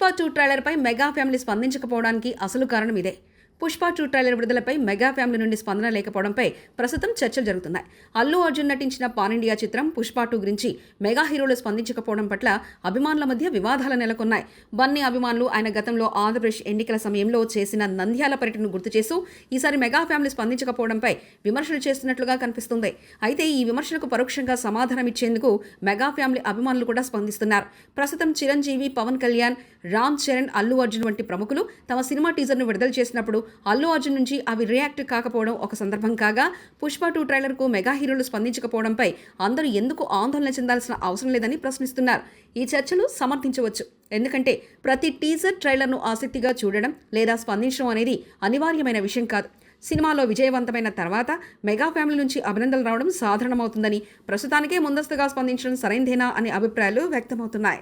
Pushpa 2 ట్రైలర్పై mega family స్పందించకపోవడానికి అసలు కారణం ఇదే. పుష్ప 2 ట్రైలర్ విడుదలపై మెగా ఫ్యామిలీ నుండి స్పందన లేకపోవడంపై ప్రస్తుతం చర్చలు జరుగుతున్నాయి. అల్లు అర్జున్ నటించిన పాన్ ఇండియా చిత్రం పుష్ప 2 గురించి మెగా హీరోలు స్పందించకపోవడం పట్ల అభిమానుల మధ్య వివాదాలు నెలకొన్నాయి. బన్నీ అభిమానులు ఆయన గతంలో ఆంధ్రప్రదేశ్ ఎన్నికల సమయంలో చేసిన నంద్యాల పర్యటనను గుర్తు చేస్తూ ఈసారి మెగా ఫ్యామిలీ స్పందించకపోవడంపై విమర్శలు చేస్తున్నట్లుగా కనిపిస్తుంది. అయితే ఈ విమర్శలకు పరోక్షంగా సమాధానం ఇచ్చేందుకు మెగా ఫ్యామిలీ అభిమానులు కూడా స్పందిస్తున్నారు. ప్రస్తుతం చిరంజీవి, పవన్ కళ్యాణ్, రామ్ చరణ్, అల్లు అర్జున్ వంటి ప్రముఖులు తమ సినిమా టీజర్ను విడుదల చేసినప్పుడు అల్లు అర్జున్ నుంచి అవి రియాక్ట్ కాకపోవడం ఒక సందర్భం కాగా, పుష్ప 2 ట్రైలర్కు మెగా హీరోలు స్పందించకపోవడంపై అందరూ ఎందుకు ఆందోళన చెందాల్సిన అవసరం లేదని ప్రశ్నిస్తున్నారు. ఈ చర్చలు సమర్థించవచ్చు. ఎందుకంటే ప్రతి టీజర్ ట్రైలర్ను ఆసక్తిగా చూడడం లేదా స్పందించడం అనేది అనివార్యమైన విషయం కాదు. సినిమాలో విజయవంతమైన తర్వాత మెగా ఫ్యామిలీ నుంచి అభినందనలు రావడం సాధారణమవుతుందని, ప్రస్తుతానికే ముందస్తుగా స్పందించడం సరైందేనా అనే అభిప్రాయాలు వ్యక్తమవుతున్నాయి.